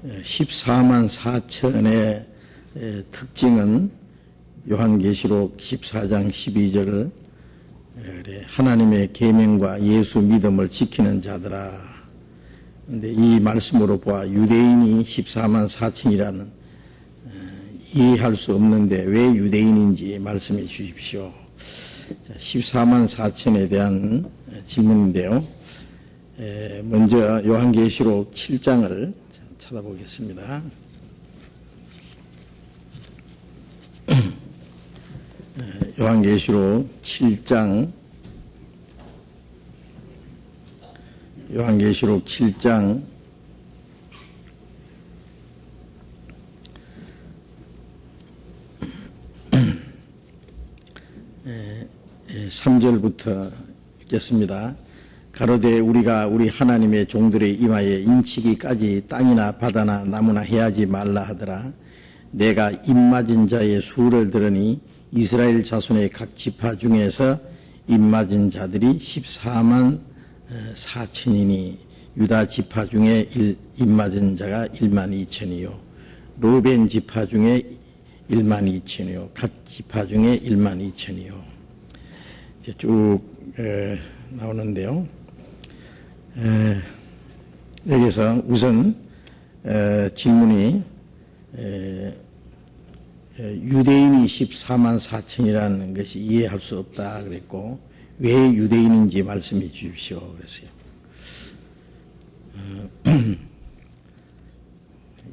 14만 4천의 특징은 요한계시록 14장 12절 하나님의 계명과 예수 믿음을 지키는 자들아. 그런데 이 말씀으로 보아 유대인이 14만 4천이라는 이해할 수 없는데 왜 유대인인지 말씀해 주십시오. 14만 4천에 대한 질문인데요. 먼저 요한계시록 7장을 찾아보겠습니다. 요한계시록 7장 3절부터 읽겠습니다. 가로되 우리가 우리 하나님의 종들의 이마에 인치기까지 땅이나 바다나 나무나 해하지 말라 하더라. 내가 입맞은 자의 수를 들으니 이스라엘 자손의 각 지파 중에서 입맞은 자들이 14만 4천이니 유다 지파 중에 입맞은 자가 1만 2천이요 로벤 지파 중에 1만 2천이요 갓 지파 중에 1만 2천이요. 이제 쭉 나오는데요. 여기서 우선 질문이 유대인이 14만 4천이라는 것이 이해할 수 없다 그랬고 왜 유대인인지 말씀해 주십시오 그랬어요.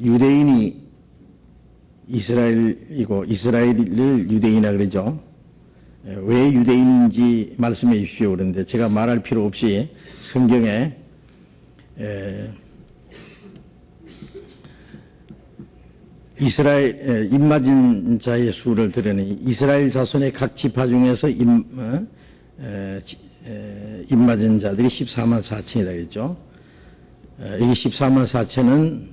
유대인이 이스라엘이고 이스라엘을 유대인이라 그러죠. 왜 유대인인지 말씀해 주십시오 그런데 제가 말할 필요 없이 성경에 이스라엘 입맞은 자의 수를 들으니 이스라엘 자손의 각 지파 중에서 입맞은 자들이 14만 4천이다 그랬죠. 이 14만 4천은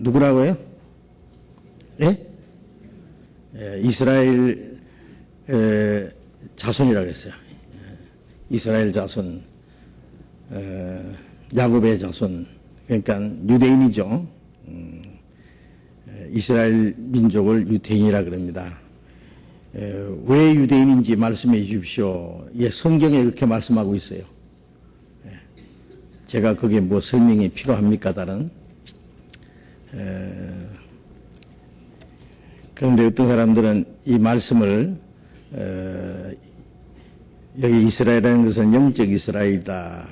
누구라고요? 예? 이스라엘 자손이라고 그랬어요. 이스라엘 자손, 야곱의 자손, 그러니까 유대인이죠. 이스라엘 민족을 유대인이라 그럽니다. 왜 유대인인지 말씀해 주십시오. 예, 성경에 그렇게 말씀하고 있어요. 제가 그게 뭐 설명이 필요합니까 다른? 그런데 어떤 사람들은 이 말씀을 여기 이스라엘이라는 것은 영적 이스라엘이다.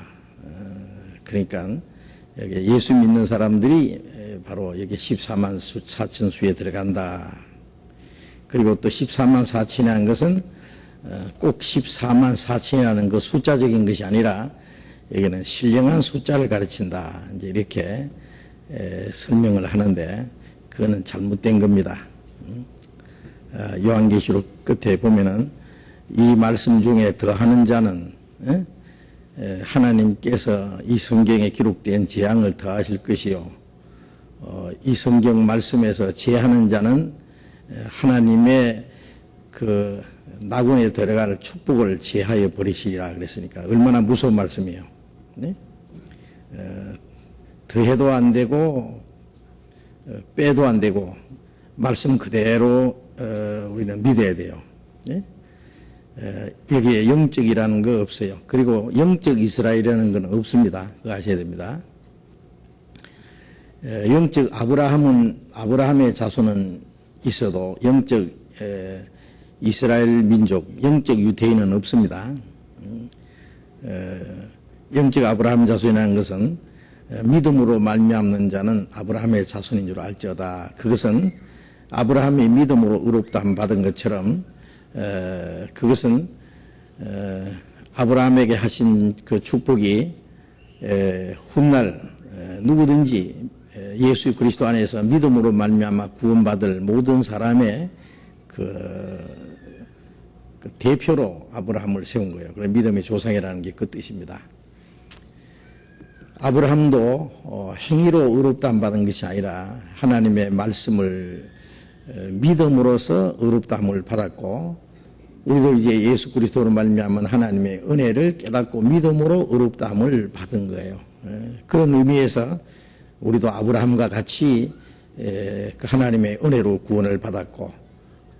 그러니까 여기 예수 믿는 사람들이 바로 여기 14만 4천 수에 들어간다. 그리고 또 14만 4천이라는 것은 꼭 14만 4천이라는 그 숫자적인 것이 아니라 여기는 신령한 숫자를 가르친다. 이제 이렇게 설명을 하는데 그거는 잘못된 겁니다. 요한계시록 끝에 보면은 이 말씀 중에 더하는 자는 하나님께서 이 성경에 기록된 재앙을 더하실 것이요. 이 성경 말씀에서 제하는 자는 하나님의 그 낙원에 들어갈 축복을 제하여 버리시리라 그랬으니까 얼마나 무서운 말씀이에요. 네? 더해도 안 되고 빼도 안 되고 말씀 그대로 우리는 믿어야 돼요. 네? 여기에 영적이라는 거 없어요. 그리고 영적 이스라엘이라는 건 없습니다. 그거 아셔야 됩니다. 영적 아브라함의 자손은 있어도 영적 이스라엘 민족, 영적 유대인은 없습니다. 영적 아브라함 자손이라는 것은 믿음으로 말미암는 자는 아브라함의 자손인 줄 알지어다. 그것은 아브라함이 믿음으로 의롭다함 받은 것처럼 그것은 아브라함에게 하신 그 축복이 훗날 누구든지 예수 그리스도 안에서 믿음으로 말미암아 구원받을 모든 사람의 그 대표로 아브라함을 세운 거예요. 그래서 믿음의 조상이라는 게 그 뜻입니다. 아브라함도 행위로 의롭다함 받은 것이 아니라 하나님의 말씀을 믿음으로써 의롭다함을 받았고 우리도 이제 예수 그리스도로 말미암은 하나님의 은혜를 깨닫고 믿음으로 의롭다함을 받은 거예요. 그런 의미에서 우리도 아브라함과 같이 그 하나님의 은혜로 구원을 받았고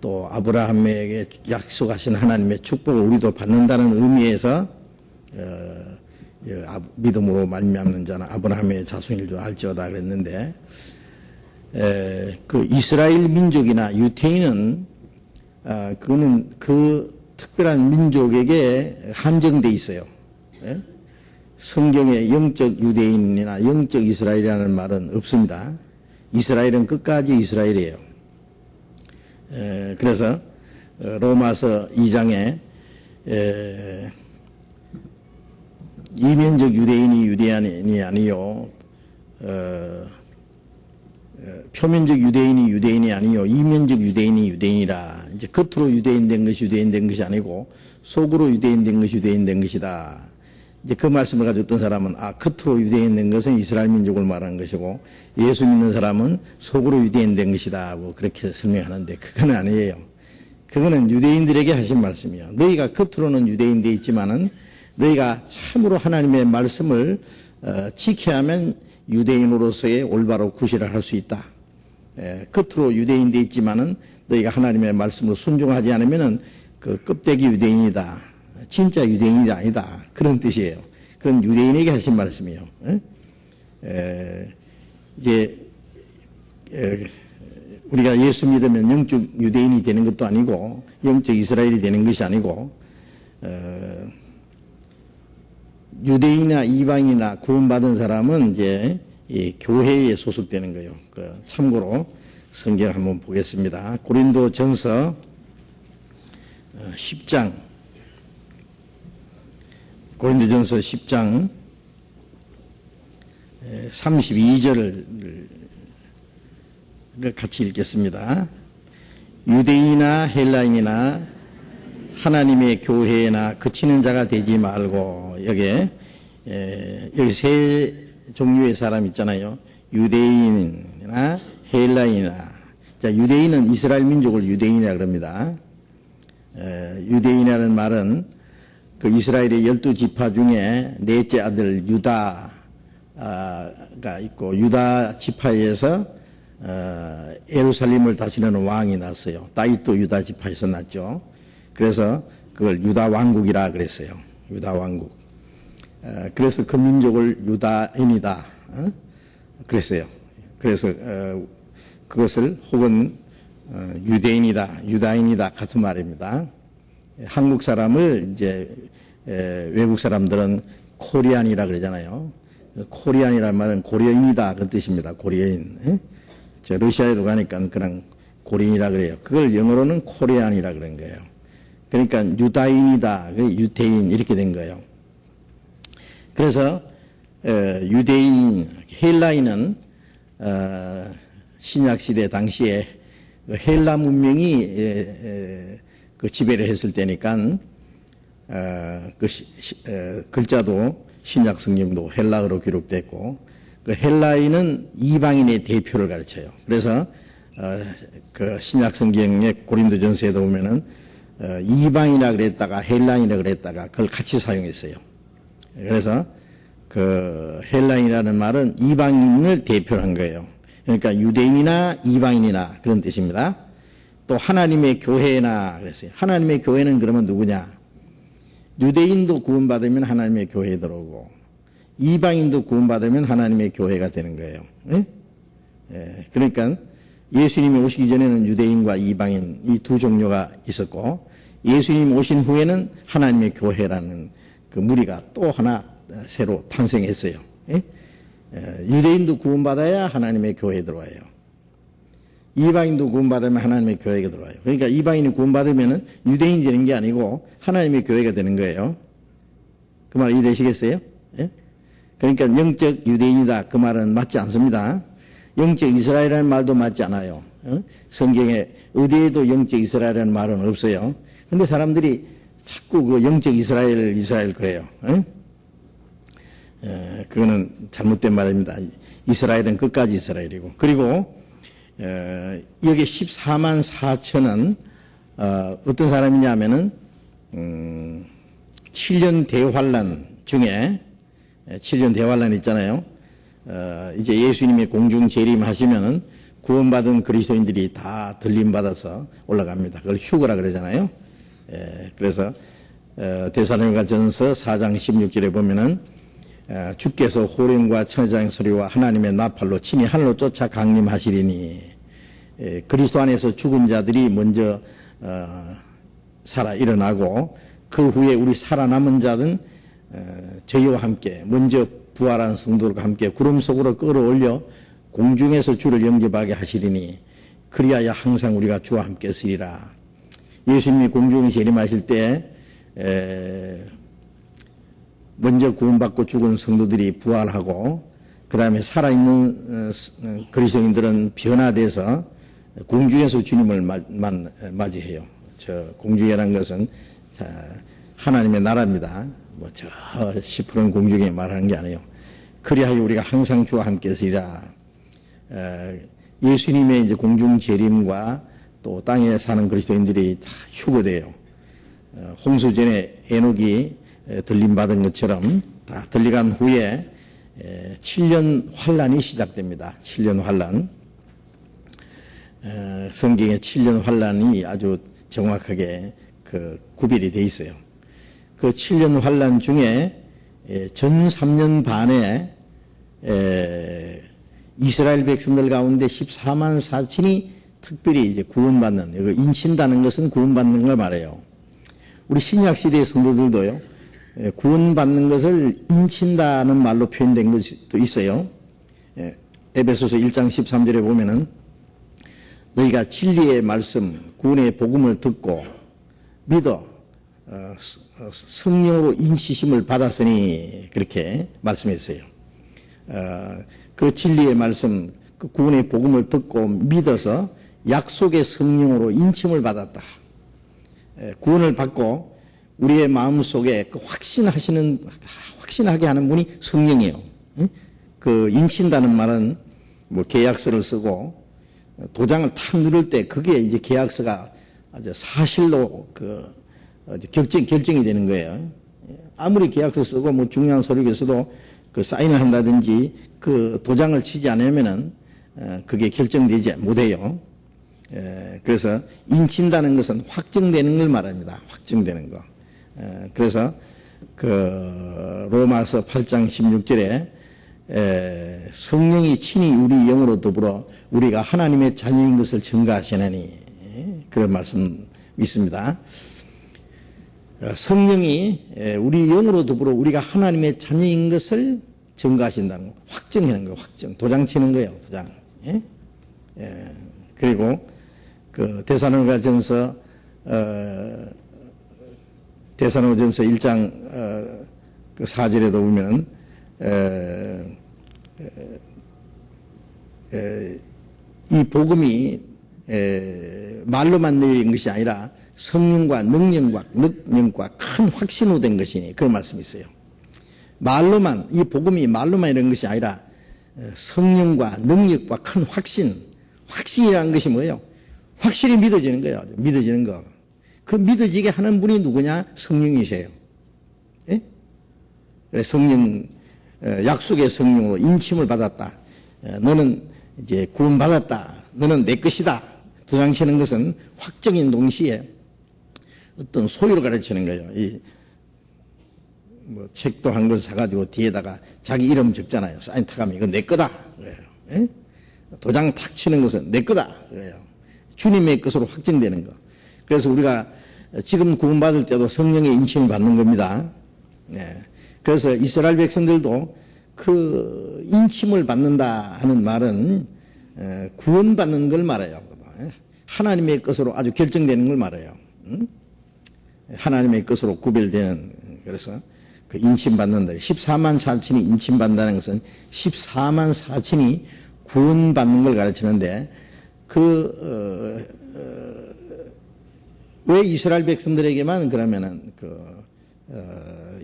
또 아브라함에게 약속하신 하나님의 축복을 우리도 받는다는 의미에서 믿음으로 말미암는 자는 아브라함의 자손일 줄 알지어다 그랬는데 그 이스라엘 민족이나 유태인은 그거는 그 특별한 민족에게 한정돼 있어요. 예? 성경에 영적 유대인이나 영적 이스라엘이라는 말은 없습니다. 이스라엘은 끝까지 이스라엘이에요. 그래서 로마서 2장에 이면적 유대인이 유대인이 아니요 표면적 유대인이 유대인이 아니요 이면적 유대인이 유대인이라. 이제 겉으로 유대인 된 것이 유대인 된 것이 아니고 속으로 유대인 된 것이 유대인 된 것이다. 이제 그 말씀을 가지고 어떤 사람은 겉으로 유대인 된 것은 이스라엘 민족을 말하는 것이고 예수 믿는 사람은 속으로 유대인 된 것이다 뭐 그렇게 설명하는데 그건 아니에요. 그거는 유대인들에게 하신 말씀이에요. 너희가 겉으로는 유대인 돼 있지만은 너희가 참으로 하나님의 말씀을 지켜야 하면 유대인으로서의 올바로 구실을 할 수 있다. 겉으로 유대인 돼 있지만은 너희가 하나님의 말씀을 순종하지 않으면은 그 껍데기 유대인이다. 진짜 유대인이 아니다. 그런 뜻이에요. 그건 유대인에게 하신 말씀이에요. 이게 우리가 예수 믿으면 영적 유대인이 되는 것도 아니고 영적 이스라엘이 되는 것이 아니고 유대인이나 이방인이나 구원받은 사람은 이제 이 교회에 소속되는 거예요. 참고로 성경 한번 보겠습니다. 고린도전서 10장 고린도전서 10장 32절을 같이 읽겠습니다. 유대인이나 헬라인이나 하나님의 교회나 그치는 자가 되지 말고 여기 세 종류의 사람 있잖아요. 유대인이나 헬라인이나. 자, 유대인은 이스라엘 민족을 유대인이라 그럽니다. 유대인이라는 말은 그 이스라엘의 12지파 중에 넷째 아들 유다가 있고 유다 지파에서 예루살렘을 다스리는 왕이 났어요. 다윗도 유다 지파에서 났죠. 그래서 그걸 유다 왕국이라 그랬어요. 유다 왕국. 그래서 그 민족을 유다인이다 그랬어요. 그래서 그것을 혹은 유대인이다, 유다인이다 같은 말입니다. 한국 사람을 이제 외국 사람들은 코리안이라 그러잖아요. 코리안이란 말은 고려인이다 그 뜻입니다. 고려인. 저 러시아에도 가니까 그냥 고려인이라 그래요. 그걸 영어로는 코리안이라 그런 거예요. 그러니까 유다인이다, 유태인 이렇게 된 거예요. 그래서 유대인, 헬라인은 신약 시대 당시에 헬라 문명이 그 지배를 했을 때니까 글자도 신약 성경도 헬라어로 기록됐고 그 헬라인은 이방인의 대표를 가르쳐요. 그래서 그 신약 성경의 고린도전서에도 보면은 이방이라 그랬다가 헬라인이라 그랬다가 그걸 같이 사용했어요. 그래서 그 헬라인이라는 말은 이방인을 대표로 한 거예요. 그러니까 유대인이나 이방인이나 그런 뜻입니다. 또 하나님의 교회나 그랬어요. 하나님의 교회는 그러면 누구냐? 유대인도 구원받으면 하나님의 교회에 들어오고 이방인도 구원받으면 하나님의 교회가 되는 거예요. 그러니까 예수님이 오시기 전에는 유대인과 이방인 이 두 종류가 있었고 예수님 오신 후에는 하나님의 교회라는 그 무리가 또 하나 새로 탄생했어요. 유대인도 구원받아야 하나님의 교회에 들어와요. 이방인도 구원받으면 하나님의 교회에 들어와요. 그러니까 이방인이 구원받으면 유대인이 되는 게 아니고 하나님의 교회가 되는 거예요. 그 말 이해되시겠어요? 그러니까 영적 유대인이다 그 말은 맞지 않습니다. 영적 이스라엘이라는 말도 맞지 않아요. 성경에 어디에도 영적 이스라엘이라는 말은 없어요. 근데 사람들이 자꾸 그 영적 이스라엘 그래요. 그거는 잘못된 말입니다. 이스라엘은 끝까지 이스라엘이고. 그리고 여기 14만 4천은 어떤 사람이냐면은 7년 대환란 중에 7년 대환란 있잖아요. 이제 예수님의 공중 재림하시면은 구원받은 그리스도인들이 다 들림받아서 올라갑니다. 그걸 휴거라 그러잖아요. 그래서 데살로니가전서 4장 16절에 보면은 주께서 호령과 천사의 소리와 하나님의 나팔로 친히 하늘로 쫓아 강림하시리니, 그리스도 안에서 죽은 자들이 먼저 살아 일어나고 그 후에 우리 살아남은 자는 저희와 함께 먼저 부활한 성도들과 함께 구름 속으로 끌어올려 공중에서 주를 영접하게 하시리니 그리하여 항상 우리가 주와 함께 쓰리라. 예수님이 공중에 재림하실 때 먼저 구원받고 죽은 성도들이 부활하고 그 다음에 살아있는 그리스도인들은 변화돼서 공중에서 주님을 맞이해요. 저 공중이라는 것은 하나님의 나라입니다. 뭐 저 시푸른 공중에 말하는 게 아니에요. 그리하여 우리가 항상 주와 함께 있으리라. 예수님의 이제 공중 재림과 또 땅에 사는 그리스도인들이 다 휴거돼요. 홍수전에 에녹이 들림받은 것처럼 다 들려간 후에 7년 환란이 시작됩니다. 7년 환란. 성경에 7년 환란이 아주 정확하게 구별이 돼 있어요. 그 7년 환란 중에 전 3년 반에 이스라엘 백성들 가운데 14만 4천이 특별히 이제 구원받는, 인친다는 것은 구원받는 걸 말해요. 우리 신약 시대의 성도들도요, 구원받는 것을 인친다는 말로 표현된 것도 있어요. 에베소서 1장 13절에 보면은 너희가 진리의 말씀, 구원의 복음을 듣고 믿어 성령으로 인치심을 받았으니 그렇게 말씀했어요. 그 진리의 말씀, 그 구원의 복음을 듣고 믿어서 약속의 성령으로 인침을 받았다. 구원을 받고 우리의 마음속에 그 확신하게 하는 분이 성령이에요. 그 인친다는 말은 뭐 계약서를 쓰고 도장을 탁 누를 때 그게 이제 계약서가 아주 사실로 결정이 되는 거예요. 아무리 계약서 쓰고 뭐 중요한 서류에서도 그 사인을 한다든지 그 도장을 치지 않으면은 그게 결정되지 못해요. 그래서 인친다는 것은 확정되는 걸 말합니다. 확정되는 거. 그래서 그 로마서 8장 16절에 성령이 친히 우리 영으로 더불어 우리가 하나님의 자녀인 것을 증거하시나니, 그런 말씀 있습니다. 성령이 우리 영으로 더불어 우리가 하나님의 자녀인 것을 증거하신다는 거, 확정하는 거예요. 확정, 도장 치는 거예요. 도장. 그리고 그 데살로니가전서 1장 그 4절에도 보면 이 복음이 말로만 내린 것이 아니라 성령과 능력과 큰 확신으로 된 것이니, 그런 말씀이 있어요. 이 복음이 말로만 이런 것이 아니라 성령과 능력과 큰 확신이라는 것이 뭐예요? 확실히 믿어지는 거예요. 믿어지는 거. 그 믿어지게 하는 분이 누구냐? 성령이세요. 예? 성령, 약속의 성령으로 인침을 받았다. 너는 이제 구원받았다. 너는 내 것이다. 도장치는 것은 확정인 동시에 어떤 소유를 가르치는 거예요. 뭐 책도 한 권 사가지고 뒤에다가 자기 이름 적잖아요. 사인 탁하면 이건 내 거다. 그래요. 예? 도장 탁 치는 것은 내 거다. 그래요. 주님의 것으로 확정되는 거. 그래서 우리가 지금 구원받을 때도 성령의 인침을 받는 겁니다. 예. 그래서 이스라엘 백성들도 그 인침을 받는다 하는 말은 구원받는 걸 말해요. 하나님의 것으로 아주 결정되는 걸 말해요. 하나님의 것으로 구별되는, 그래서 그 인침받는다. 14만 4천이 인침받는다는 것은 14만 4천이 구원받는 걸 가르치는데, 왜 이스라엘 백성들에게만 그러면은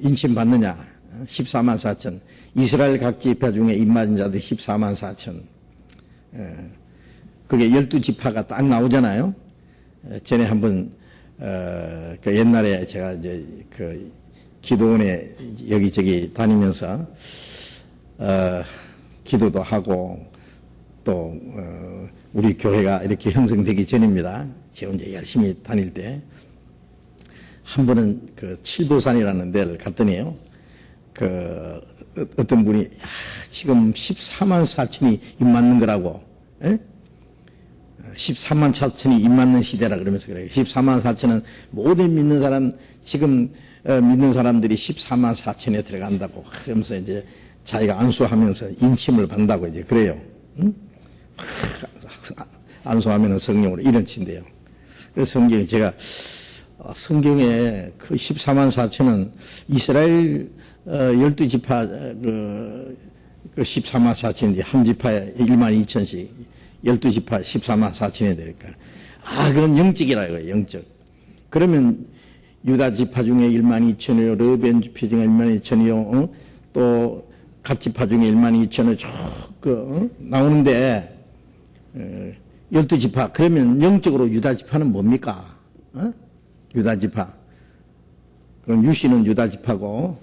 인침받느냐? 14만 4천. 이스라엘 각 지파 중에 입맞은 자들이 14만 4천. 그게 12지파가 딱 나오잖아요. 전에 한번, 그 옛날에 제가 이제 기도원에 여기저기 다니면서, 기도도 하고 또 우리 교회가 이렇게 형성되기 전입니다. 제 혼자 열심히 다닐 때 한 번은 그 칠보산이라는 데를 갔더니요. 그 어떤 분이 지금 14만 4천이 입 맞는 거라고, 에? 14만 4천이 입 맞는 시대라 그러면서 그래요. 14만 4천은 모든 믿는 사람, 지금 믿는 사람들이 14만 4천에 들어간다고 그러면서 이제 자기가 안수하면서 인침을 받는다고 이제 그래요. 응? 안수하면은 성령으로 이런 친데요. 그래서 성경에 제가 성경에 그 14만 4천은 이스라엘 12지파 그 14만 4천인데 한 지파에 1만 2천씩 12지파 14만 4천이 되니까 그건 영적이라 이거예요. 영적. 그러면 유다 지파 중에 1만 2천이요, 르벤 지파 중에 1만 2천이요, 또 갓 지파 중에 1만 2천을 쭉 나오는데 12지파. 그러면 영적으로 유다 지파는 뭡니까? 유다 지파. 그럼 유씨는 유다 지파고,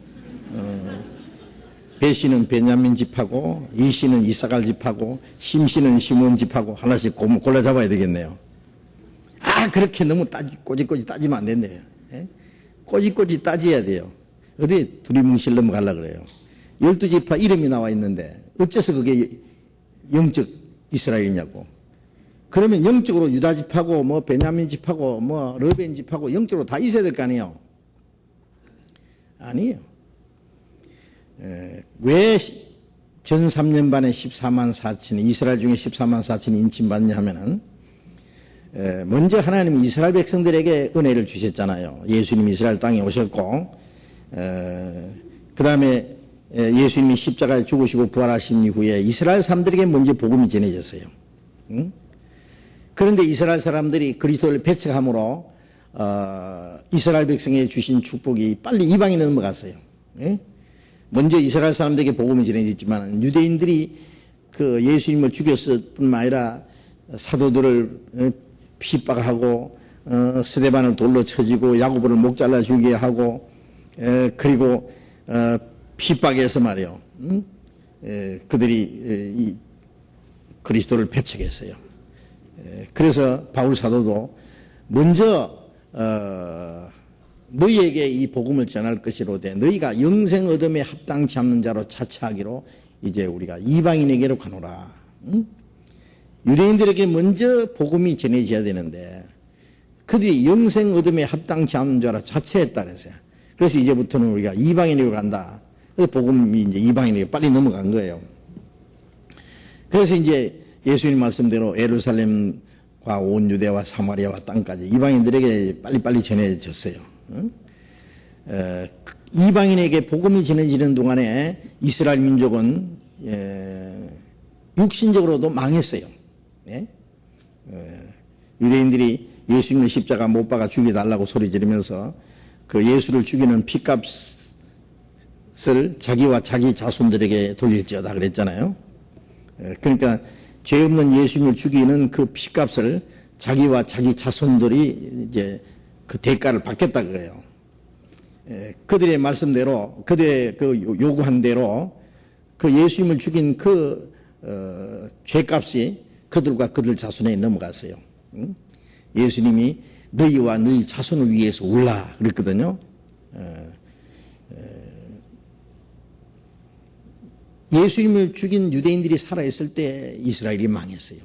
배씨는 베냐민 지파고, 이씨는 이사갈 지파고, 심씨는 시몬 지파고, 하나씩 골라 잡아야 되겠네요. 그렇게 너무 꼬집꼬집 따지면 안 된대요. 예? 꼬집꼬집 따져야 돼요. 어디 두리뭉실 넘어가려고 그래요. 12지파 이름이 나와 있는데, 어째서 그게 영적 이스라엘이냐고. 그러면 영적으로 유다 지파고, 뭐, 베냐민 지파고, 뭐, 르벤 지파고, 영적으로 다 있어야 될 거 아니에요? 아니에요. 왜 전 3년 반에 14만 4천이, 이스라엘 중에 14만 4천이 인침받냐 하면은, 먼저 하나님이 이스라엘 백성들에게 은혜를 주셨잖아요. 예수님이 이스라엘 땅에 오셨고, 그 다음에 예수님이 십자가에 죽으시고 부활하신 이후에 이스라엘 사람들에게 먼저 복음이 전해졌어요. 응? 그런데 이스라엘 사람들이 그리스도를 배척함으로 이스라엘 백성에 주신 축복이 빨리 이방인에 넘어갔어요. 예? 먼저 이스라엘 사람들에게 복음이 전해졌지만 유대인들이 그 예수님을 죽였을 뿐만 아니라 사도들을 핍박하고 스데반을 돌로 쳐지고 야고보를 목 잘라 죽게 하고 그리고 핍박해서 말이요. 그들이 이 그리스도를 배척했어요. 그래서 바울 사도도 먼저 너희에게 이 복음을 전할 것이로되 너희가 영생 얻음에 합당치 않는 자로 차치하기로 이제 우리가 이방인에게로 가노라. 유대인들에게 먼저 복음이 전해져야 되는데 그들이 영생 얻음에 합당치 않는 자로 자체했다 그랬어요. 그래서 이제부터는 우리가 이방인에게로 간다. 그래서 복음이 이제 이방인에게 빨리 넘어간 거예요. 그래서 이제 예수님 말씀대로 예루살렘과 온 유대와 사마리아와 땅까지 이방인들에게 빨리빨리 전해졌어요. 이방인에게 복음이 전해지는 동안에 이스라엘 민족은 육신적으로도 망했어요. 유대인들이 예수님을 십자가 못 박아 죽여달라고 소리 지르면서 그 예수를 죽이는 핏값을 자기와 자기 자손들에게 돌릴지어다 그랬잖아요. 그러니까 죄 없는 예수님을 죽이는 그 핏값을 자기와 자기 자손들이 이제 그 대가를 받겠다 그래요. 그들의 말씀대로, 그들의 그 요구한 대로 그 예수님을 죽인 그 죄값이 그들과 그들 자손에 넘어갔어요. 예수님이 너희와 너희 자손을 위해서 울라 그랬거든요. 예수님을 죽인 유대인들이 살아있을 때 이스라엘이 망했어요.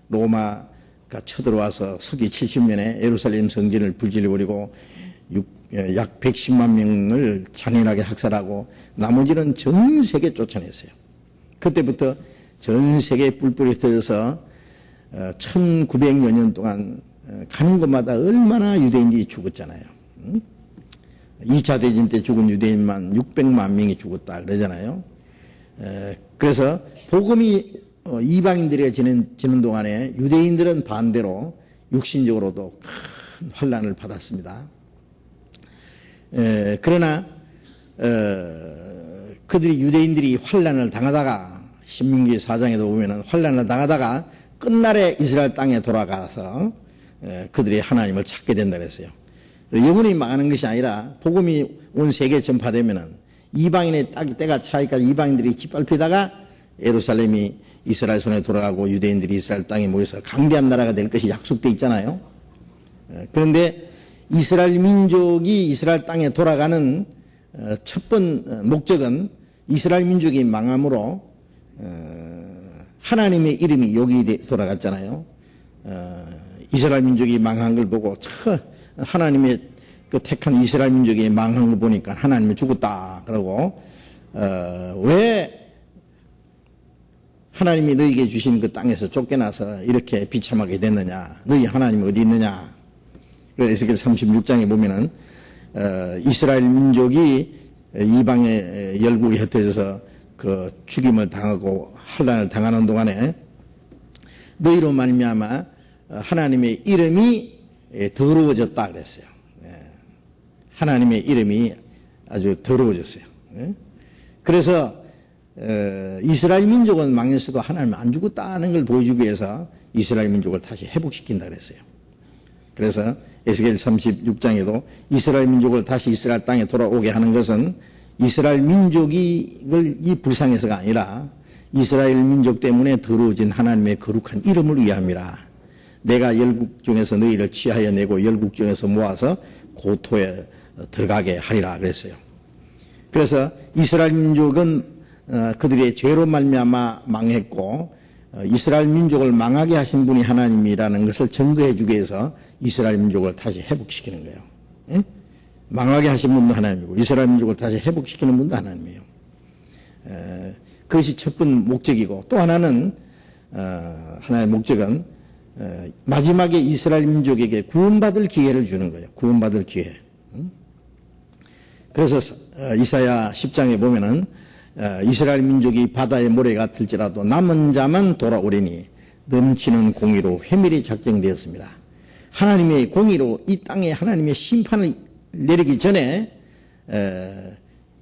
로마가 쳐들어와서 서기 70년에 예루살렘 성전을 불질러버리고 약 110만 명을 잔인하게 학살하고 나머지는 전 세계 쫓아냈어요. 그때부터 전 세계에 뿔뿔이 터져서 1900여 년 동안 가는 곳마다 얼마나 유대인들이 죽었잖아요. 2차 대전 때 죽은 유대인만 600만 명이 죽었다 그러잖아요. 그래서 복음이 이방인들에게 지는 동안에 유대인들은 반대로 육신적으로도 큰 환난을 받았습니다. 그러나 그들이 유대인들이 환난을 당하다가 신명기 4장에도 보면은 환난을 당하다가 끝날에 이스라엘 땅에 돌아가서 그들이 하나님을 찾게 된다 그랬어요. 영원히 망하는 것이 아니라 복음이 온 세계에 전파되면은 이방인의 때가 차이까지 이방인들이 짓밟히다가 예루살렘이 이스라엘 손에 돌아가고 유대인들이 이스라엘 땅에 모여서 강대한 나라가 될 것이 약속되어 있잖아요. 그런데 이스라엘 민족이 이스라엘 땅에 돌아가는 첫 번 목적은 이스라엘 민족이 망함으로 하나님의 이름이 여기 돌아갔잖아요. 이스라엘 민족이 망한 걸 보고 하나님의 그 택한 이스라엘 민족이 망한 걸 보니까 하나님이 죽었다 그러고 왜 하나님이 너희에게 주신 그 땅에서 쫓겨나서 이렇게 비참하게 됐느냐, 너희 하나님이 어디 있느냐. 그래서 에스겔 36장에 보면은 이스라엘 민족이 이방의 열국에 흩어져서 그 죽임을 당하고 환난을 당하는 동안에 너희로 말미암아 하나님의 이름이 더러워졌다 그랬어요. 하나님의 이름이 아주 더러워졌어요. 그래서 이스라엘 민족은 망했어도 하나님은 안 죽었다는 걸 보여주기 위해서 이스라엘 민족을 다시 회복시킨다 그랬어요. 그래서 에스겔 36장에도 이스라엘 민족을 다시 이스라엘 땅에 돌아오게 하는 것은 이스라엘 민족이 불쌍해서가 아니라 이스라엘 민족 때문에 더러워진 하나님의 거룩한 이름을 위함이라. 내가 열국 중에서 너희를 취하여 내고 열국 중에서 모아서 고토에 들어가게 하리라 그랬어요. 그래서 이스라엘 민족은 그들의 죄로 말미암아 망했고 이스라엘 민족을 망하게 하신 분이 하나님이라는 것을 증거해 주기 위해서 이스라엘 민족을 다시 회복시키는 거예요. 예? 망하게 하신 분도 하나님이고 이스라엘 민족을 다시 회복시키는 분도 하나님이에요. 그것이 첫 번 목적이고 또 하나는 하나의 목적은 마지막에 이스라엘 민족에게 구원받을 기회를 주는 거예요. 구원받을 기회. 그래서 이사야 10장에 보면은 이스라엘 민족이 바다의 모래 같을지라도 남은 자만 돌아오리니 넘치는 공의로 회밀이 작정되었습니다. 하나님의 공의로 이 땅에 하나님의 심판을 내리기 전에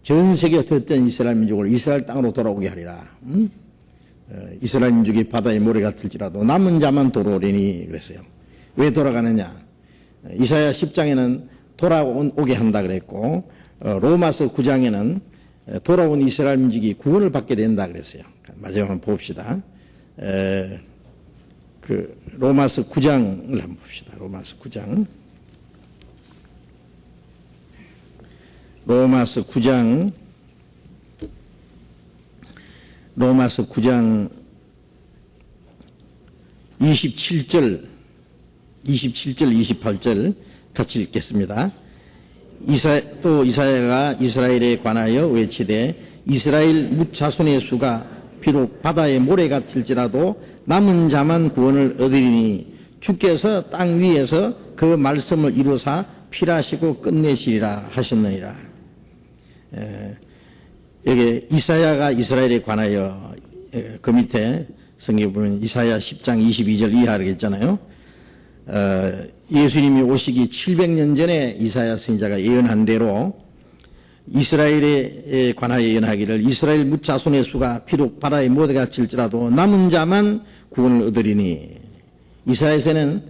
전 세계에 들었던 이스라엘 민족을 이스라엘 땅으로 돌아오게 하리라. 이스라엘 민족이 바다의 모래 같을지라도 남은 자만 돌아오리니 그랬어요. 왜 돌아가느냐? 이사야 10장에는 돌아오게 한다 그랬고 로마서 9장에는 돌아온 이스라엘 민족이 구원을 받게 된다 그랬어요. 마지막 한번 봅시다. 그 로마서 9장을 한번 봅시다. 로마서 9장. 로마서 9장 27절 28절 같이 읽겠습니다. 또 이사야가 이스라엘에 관하여 외치되 이스라엘 뭇자손의 수가 비록 바다의 모래 같을지라도 남은 자만 구원을 얻으리니 주께서 땅 위에서 그 말씀을 이루사 필하시고 끝내시리라 하셨느니라. 여기 이사야가 이스라엘에 관하여 그 밑에 성경에 보면 이사야 10장 22절 이하라고 했잖아요. 예수님이 오시기 700년 전에 이사야 선지자가 예언한 대로 이스라엘에 관하여 예언하기를 이스라엘 뭇자손의 수가 비록 바다에 모래가 질지라도 남은 자만 구원을 얻으리니 이사야에서는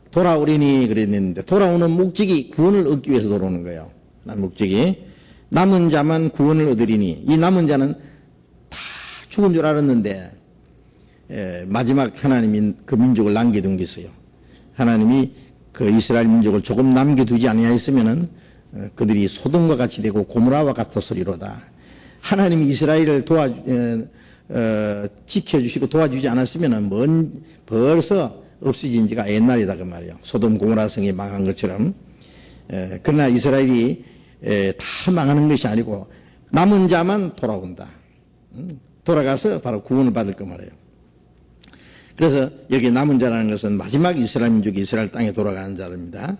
돌아오리니 그랬는데 돌아오는 목적이 구원을 얻기 위해서 돌아오는 거예요. 목적이 남은 자만 구원을 얻으리니 이 남은 자는 다 죽은 줄 알았는데 마지막 하나님이 그 민족을 남겨둔 게 있어요. 하나님이 그 이스라엘 민족을 조금 남겨두지 아니하였으면은 그들이 소돔과 같이 되고 고모라와 같았으리로다. 하나님이 이스라엘을 지켜주시고 도와주지 않았으면은 벌써 없어진 지가 옛날이다 그 말이에요. 소돔 고모라 성이 망한 것처럼. 그러나 이스라엘이 다 망하는 것이 아니고 남은 자만 돌아온다. 돌아가서 바로 구원을 받을 거 말이에요. 그래서 여기 남은 자라는 것은 마지막 이스라엘 민족이 이스라엘 땅에 돌아가는 자입니다.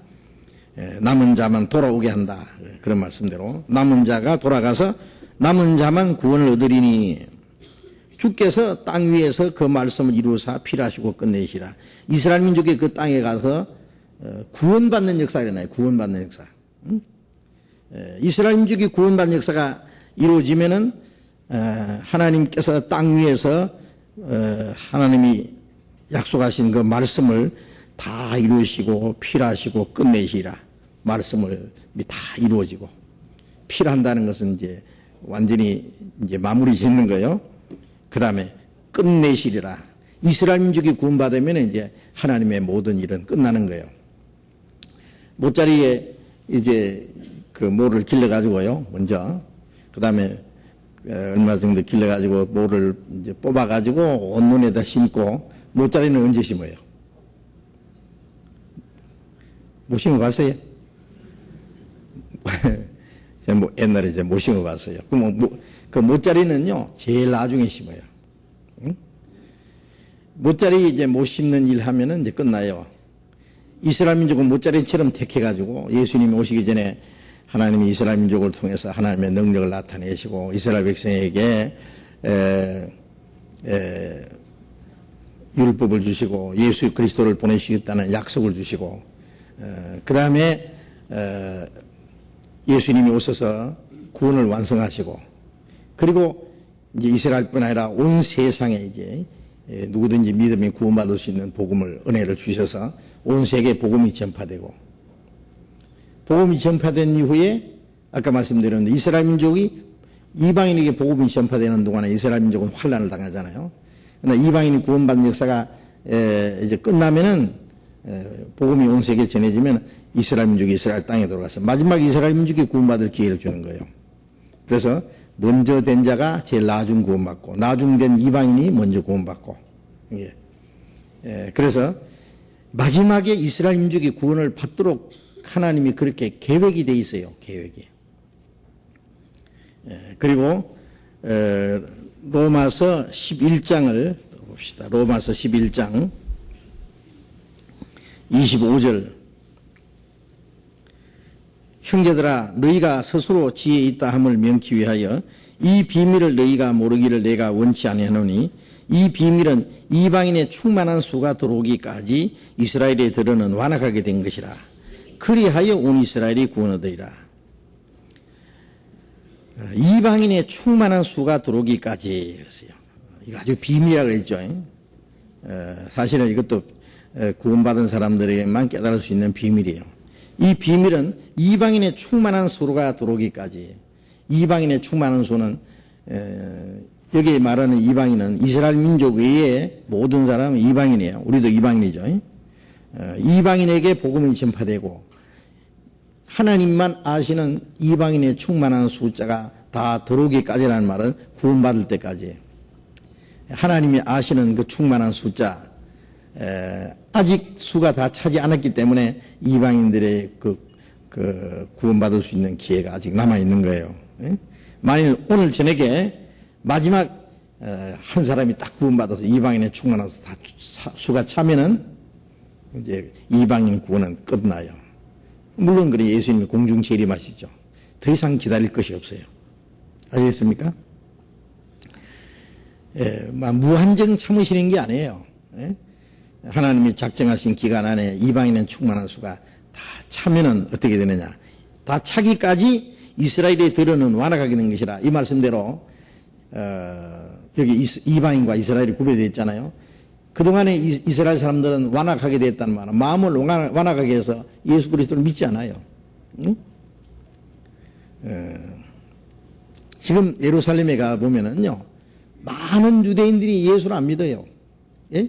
남은 자만 돌아오게 한다. 그런 말씀대로 남은 자가 돌아가서 남은 자만 구원을 얻으리니 주께서 땅 위에서 그 말씀을 이루사 필하시고 끝내시라. 이스라엘 민족이 그 땅에 가서 구원받는 역사가 일어나요. 구원받는 역사. 이스라엘 민족이 구원받는 역사가 이루어지면은 하나님께서 땅 위에서 하나님이 약속하신 그 말씀을 다 이루시고 필하시고 끝내시라. 말씀을 다 이루어지고 필한다는 것은 이제 완전히 이제 마무리 짓는 거예요. 그 다음에 끝내시리라. 이스라엘 민족이 구원받으면 이제 하나님의 모든 일은 끝나는 거예요. 못자리에 이제 그 모를 길러가지고요, 먼저. 그 다음에 얼마 정도 길러가지고 모를 이제 뽑아가지고 온눈에다 심고, 못자리는 언제 심어요? 못 심어봤어요? 제가 옛날에 이제 못 심어봤어요. 그 못자리는요, 제일 나중에 심어요. 응? 못자리 이제 못 심는 일 하면은 이제 끝나요. 이스라엘 민족은 못자리처럼 택해가지고 예수님이 오시기 전에 하나님이 이스라엘 민족을 통해서 하나님의 능력을 나타내시고 이스라엘 백성에게 율법을 주시고 예수 그리스도를 보내시겠다는 약속을 주시고 그 다음에 예수님이 오셔서 구원을 완성하시고 그리고 이제 이스라엘뿐 아니라 온 세상에 이제 누구든지 믿음이 구원받을 수 있는 복음을 은혜를 주셔서 온 세계에 복음이 전파되고 복음이 전파된 이후에 아까 말씀드렸는데 이스라엘 민족이 이방인에게 복음이 전파되는 동안에 이스라엘 민족은 환난을 당하잖아요. 그러나 이방인이 구원받는 역사가 이제 끝나면은 복음이 온 세계에 전해지면 이스라엘 민족이 이스라엘 땅에 들어가서 마지막 이스라엘 민족이 구원받을 기회를 주는 거예요. 그래서 먼저 된 자가 제일 나중 구원받고 나중된 이방인이 먼저 구원받고 그래서 마지막에 이스라엘 민족이 구원을 받도록 하나님이 그렇게 계획이 돼 있어요. 계획이. 그리고 로마서 11장을 봅시다. 로마서 11장 25절 형제들아 너희가 스스로 지혜 있다 함을 명키 위하여 이 비밀을 너희가 모르기를 내가 원치 아니하노니 이 비밀은 이방인의 충만한 수가 들어오기까지 이스라엘에 들어는 완악하게 된 것이라. 그리하여 온 이스라엘이 구원 얻으리라. 이방인의 충만한 수가 들어오기까지 그랬어요. 이거 아주 비밀이라고 했죠. 사실은 이것도 구원받은 사람들에게만 깨달을 수 있는 비밀이에요. 이 비밀은 이방인의 충만한 수가 들어오기까지. 이방인의 충만한 수는 여기에 말하는 이방인은 이스라엘 민족 외에 모든 사람은 이방인이에요. 우리도 이방인이죠. 이방인에게 복음이 전파되고 하나님만 아시는 이방인의 충만한 숫자가 다 들어오기까지라는 말은 구원받을 때까지. 하나님이 아시는 그 충만한 숫자 아직 수가 다 차지 않았기 때문에 이방인들의 그 구원받을 수 있는 기회가 아직 남아있는 거예요. 만일 오늘 저녁에 마지막 한 사람이 딱 구원받아서 이방인의 충만한 수가 차면은 이제 이방인 구원은 끝나요. 물론 그래 예수님이 공중 재림하시죠. 더 이상 기다릴 것이 없어요. 아시겠습니까? 무한정 참으시는 게 아니에요. 하나님이 작정하신 기간 안에 이방인의 충만한 수가 다 차면은 어떻게 되느냐. 다 차기까지 이스라엘에 들어는 완악하게 된 것이라. 이 말씀대로 여기 이방인과 이스라엘이 구별되어 있잖아요. 그동안에 이스라엘 사람들은 완악하게 됐다는 말은 마음을 완악하게 해서 예수 그리스도를 믿지 않아요. 응? 지금 예루살렘에 가보면은요, 많은 유대인들이 예수를 안 믿어요. 예?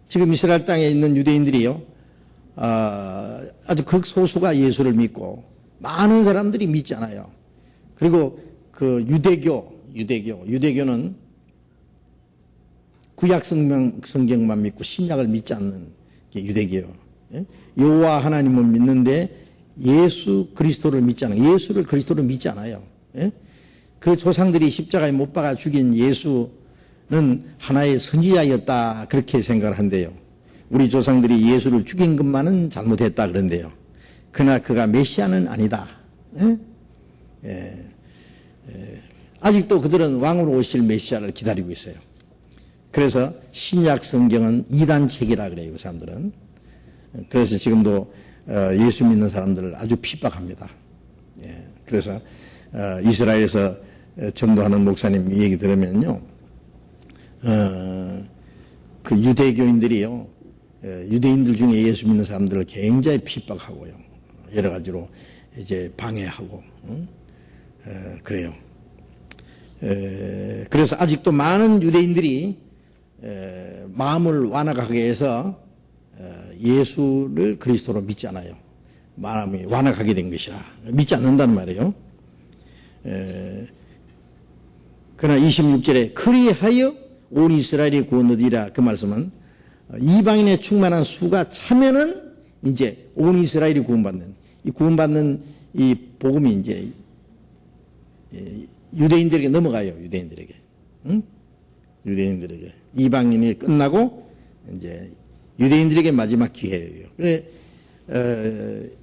지금 이스라엘 땅에 있는 유대인들이요, 아주 극소수가 예수를 믿고, 많은 사람들이 믿지 않아요. 그리고 그 유대교는 구약 성경만 믿고 신약을 믿지 않는 게 유대교예요. 여호와 하나님을 믿는데 예수 그리스도를 믿지 않아요. 예수를 그리스도를 믿지 않아요. 그 조상들이 십자가에 못 박아 죽인 예수는 하나의 선지자였다 그렇게 생각을 한대요. 우리 조상들이 예수를 죽인 것만은 잘못했다 그런데요. 그러나 그가 메시아는 아니다. 아직도 그들은 왕으로 오실 메시아를 기다리고 있어요. 그래서 신약 성경은 이단책이라 그래요, 그 사람들은. 그래서 지금도 예수 믿는 사람들을 아주 핍박합니다. 그래서 이스라엘에서 전도하는 목사님 얘기 들으면요, 그 유대교인들이요, 유대인들 중에 예수 믿는 사람들을 굉장히 핍박하고요, 여러 가지로 이제 방해하고, 그래요. 그래서 아직도 많은 유대인들이 마음을 완악하게 해서 예수를 그리스도로 믿지 않아요. 마음이 완악하게 된 것이라 믿지 않는다는 말이에요. 그러나 26절에 그리하여 온 이스라엘이 구원 얻으리라 그 말씀은 이방인의 충만한 수가 차면은 이제 온 이스라엘이 구원받는 이 구원받는 이 복음이 이제 유대인들에게 넘어가요. 유대인들에게. 응? 유대인들에게. 이방인이 끝나고 이제 유대인들에게 마지막 기회예요. 그래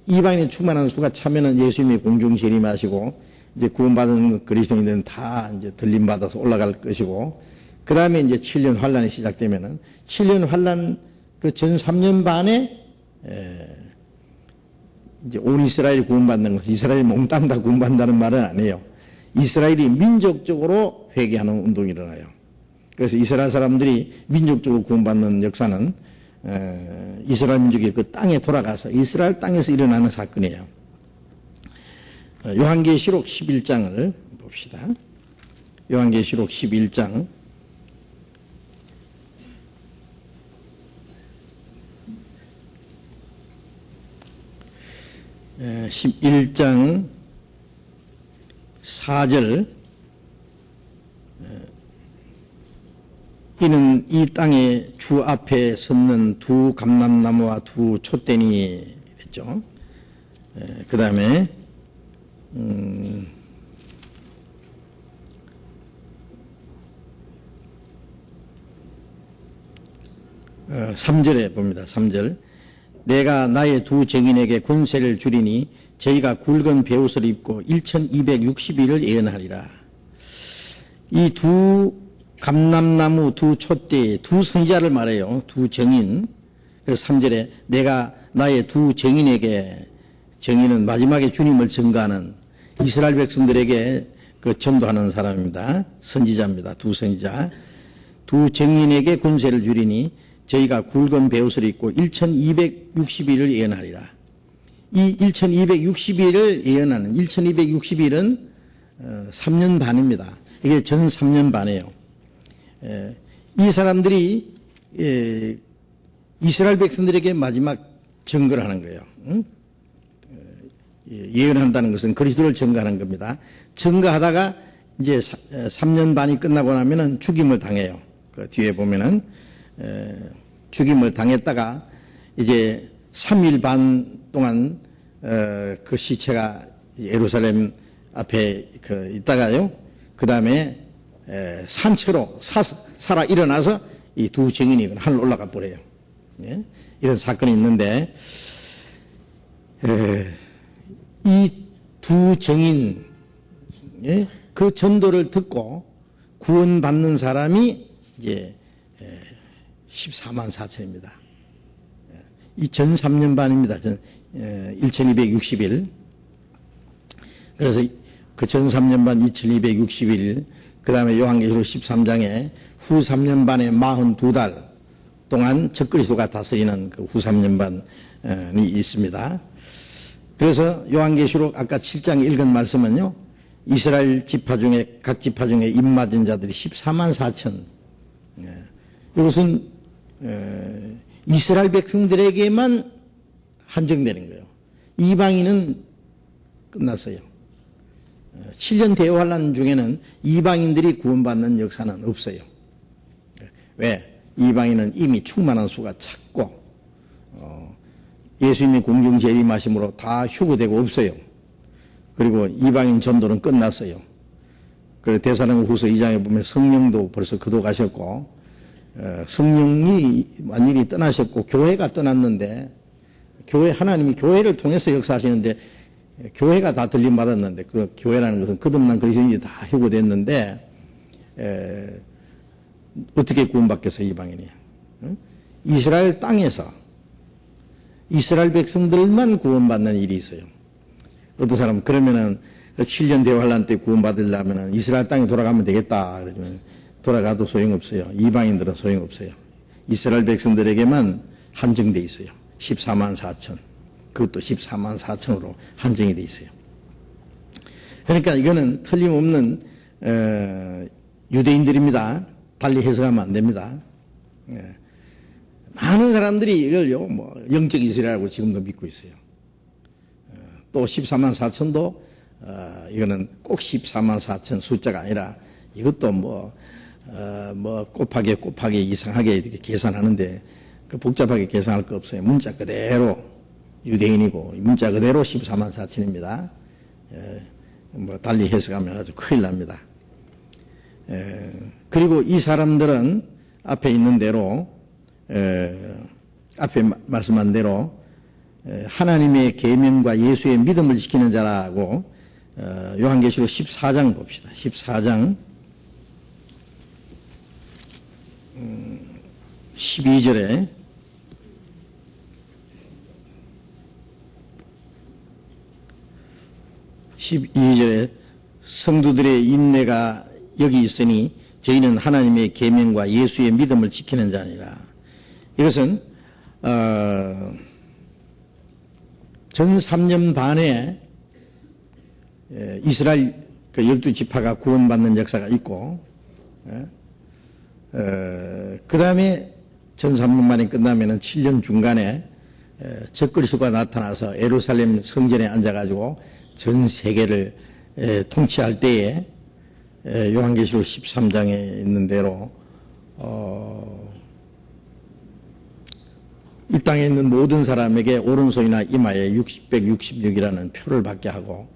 이방인의 충만한 수가 차면은 예수님이 공중 재림하시고 이제 구원받은 그리스도인들은 다 이제 들림 받아서 올라갈 것이고 그 다음에 이제 7년 환란이 시작되면은 7년 환란 그 전 3년 반에 이제 온 이스라엘이 구원받는 것은 이스라엘이 몽땅 다 구원받는다는 말은 아니에요. 이스라엘이 민족적으로 회개하는 운동이 일어나요. 그래서 이스라엘 사람들이 민족적으로 구원받는 역사는 이스라엘 민족이 그 땅에 돌아가서 이스라엘 땅에서 일어나는 사건이에요. 요한계시록 11장을 봅시다. 요한계시록 11장 11장 4절 이는 이 땅에 주 앞에 섰는 두 감람나무와 두 촛대니 했죠. 그 다음에 3절에 봅니다. 3절 내가 나의 두 증인에게 권세를 주리니 저희가 굵은 베옷을 입고 1260일을 예언하리라. 이 두 감람나무 두 촛대 두 선지자를 말해요. 두 증인. 그래서 3절에 내가 나의 두 증인에게 증인은 마지막에 주님을 증거하는 이스라엘 백성들에게 그 전도하는 사람입니다. 선지자입니다. 두 선지자. 두 증인에게 권세를 주리니 저희가 굵은 베옷을 입고 1260일을 예언하리라. 이 1260일을 예언하는 1260일은 3년 반입니다. 이게 전 3년 반이에요. 이 사람들이 이스라엘 백성들에게 마지막 증거를 하는 거예요. 예언한다는 것은 그리스도를 증거하는 겁니다. 증거하다가 이제 3년 반이 끝나고 나면은 죽임을 당해요. 그 뒤에 보면은 죽임을 당했다가 이제 3일 반 동안 그 시체가 예루살렘 앞에 있다가요. 그 다음에 산채로 살아 일어나서 이 두 증인이 하늘 올라가 버려요. 예? 이런 사건이 있는데 이 두 증인 그 전도를 듣고 구원받는 사람이 이제 14만 4천입니다. 이 전 3년 반입니다. 1260일. 그래서 그 전 3년 반 2260일, 그 다음에 요한계시록 13장에 후 3년 반에 42달 동안 적그리스도가 다스리는 그 후 3년 반이 있습니다. 그래서 요한계시록 아까 7장에 읽은 말씀은요, 이스라엘 지파 중에, 각 지파 중에 입맞은 자들이 14만 4천. 이것은 이스라엘 백성들에게만 한정되는 거예요. 이방인은 끝났어요. 7년 대환란 중에는 이방인들이 구원받는 역사는 없어요. 왜? 이방인은 이미 충만한 수가 찼고 예수님이 공중 재림하심으로 다 휴거되고 없어요. 그리고 이방인 전도는 끝났어요. 그리고 데살로니가후서 2장에 보면 성령도 벌써 거둬가셨고 성령이 완전히 떠나셨고 교회가 떠났는데 하나님이 교회를 통해서 역사하시는데 교회가 다 들림 받았는데 그 교회라는 것은 거듭난 그리스도인이 다 휴거됐는데 어떻게 구원받겠어요 이방인이? 이스라엘 땅에서 이스라엘 백성들만 구원받는 일이 있어요. 어떤 사람은 그러면은 7년 대환란 때 구원받으려면은 이스라엘 땅에 돌아가면 되겠다. 그러면 돌아가도 소용없어요. 이방인들은 소용없어요. 이스라엘 백성들에게만 한정돼 있어요. 14만 4천. 그것도 14만 4천으로 한정이 돼 있어요. 그러니까 이거는 틀림없는 유대인들입니다. 달리 해석하면 안 됩니다. 많은 사람들이 이걸요, 뭐, 영적 이스라엘이라고 지금도 믿고 있어요. 또 14만 4천도, 이거는 꼭 14만 4천 숫자가 아니라 이것도 뭐 곱하기 이상하게 이렇게 계산하는데 그 복잡하게 계산할 거 없어요. 문자 그대로 유대인이고 문자 그대로 14만 4천입니다. 뭐 달리 해석하면 아주 큰일 납니다. 그리고 이 사람들은 앞에 있는 대로 앞에 말씀한 대로 하나님의 계명과 예수의 믿음을 지키는 자라고 요한계시록 14장 봅시다. 14장 12절에 성도들의 인내가 여기 있으니 저희는 하나님의 계명과 예수의 믿음을 지키는 자니라. 이것은 전 3년 반에 이스라엘 그 12지파가 구원받는 역사가 있고 그 다음에 전 3년 만에 끝나면은 7년 중간에 적그리스도가 나타나서 예루살렘 성전에 앉아가지고 전 세계를 통치할 때에 요한계시록 13장에 있는 대로 이 땅에 있는 모든 사람에게 오른손이나 이마에 166이라는 표를 받게 하고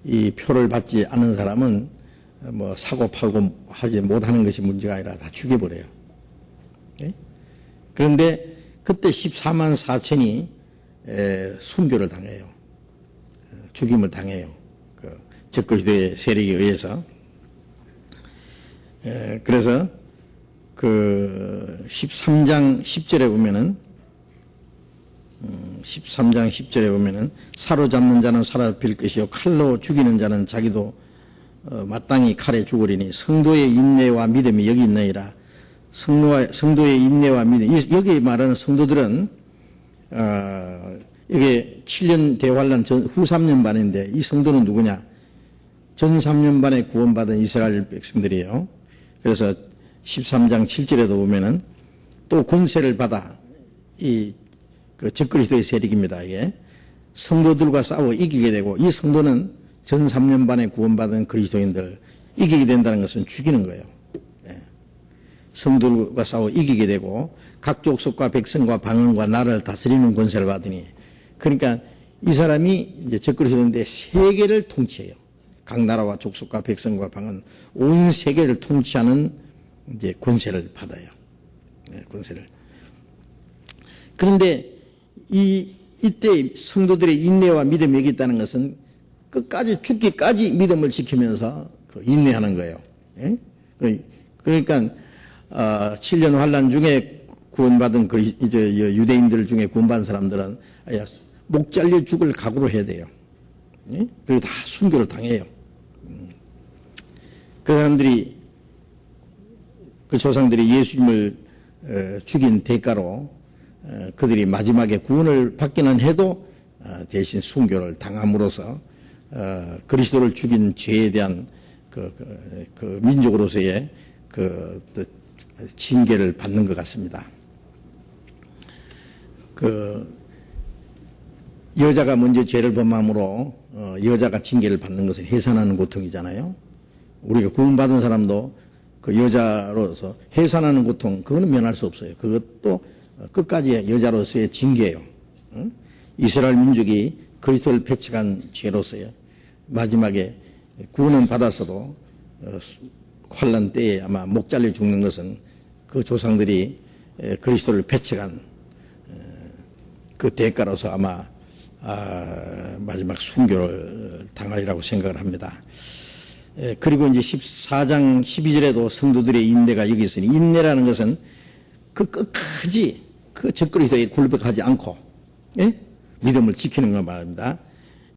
이 표를 받지 않는 사람은 뭐 사고 팔고 하지 못하는 것이 문제가 아니라 다 죽여버려요. 그런데 그때 14만 4천이 순교를 당해요. 죽임을 당해요. 그 적그리스도의 세력에 의해서. 그래서 그 13장 10절에 보면은 13장 10절에 보면은 사로잡는 자는 사로잡힐 것이요 칼로 죽이는 자는 자기도 마땅히 칼에 죽으리니 성도의 인내와 믿음이 여기 있느니라. 성도의 인내와 믿음. 여기 말하는 성도들은 이게 7년 대환란 후 3년 반인데 이 성도는 누구냐? 전 3년 반에 구원받은 이스라엘 백성들이에요. 그래서 13장 7절에도 보면은 또 권세를 받아 그 적그리스도의 세력입니다. 이게 성도들과 싸워 이기게 되고 이 성도는 전 3년 반에 구원받은 그리스도인들 이기게 된다는 것은 죽이는 거예요. 성도들과 싸워 이기게 되고 각 족속과 백성과 방언과 나라를 다스리는 권세를 받으니 그러니까 이 사람이 이제 적그리스도인데 세계를 통치해요. 각 나라와 족속과 백성과 방언 온 세계를 통치하는 이제 권세를 받아요. 권세를. 그런데 이때 성도들의 인내와 믿음이 여기 있다는 것은 끝까지 죽기까지 믿음을 지키면서 인내하는 거예요. 그러니까 7년 환란 중에 구원받은 유대인들 중에 구원받은 사람들은 목 잘려 죽을 각오로 해야 돼요. 그리고 다 순교를 당해요. 그 사람들이 그 조상들이 예수님을 죽인 대가로 그들이 마지막에 구원을 받기는 해도 대신 순교를 당함으로써 그리스도를 죽인 죄에 대한 그 민족으로서의 그 징계를 받는 것 같습니다. 그 여자가 먼저 죄를 범함으로 여자가 징계를 받는 것은 해산하는 고통이잖아요. 우리가 구원받은 사람도 그 여자로서 해산하는 고통 그거는 면할 수 없어요. 그것도 끝까지 여자로서의 징계예요. 이스라엘 민족이 그리스도를 배척한 죄로서요. 마지막에 구원은 받았어도 환란 때에 아마 목 잘려 죽는 것은 그 조상들이 그리스도를 배척한 그 대가로서 아마 마지막 순교를 당하리라고 생각을 합니다. 그리고 이제 14장 12절에도 성도들의 인내가 여기 있으니 인내라는 것은 그 끝까지 그 적그리스도에 굴복하지 않고 믿음을 지키는 걸 말합니다.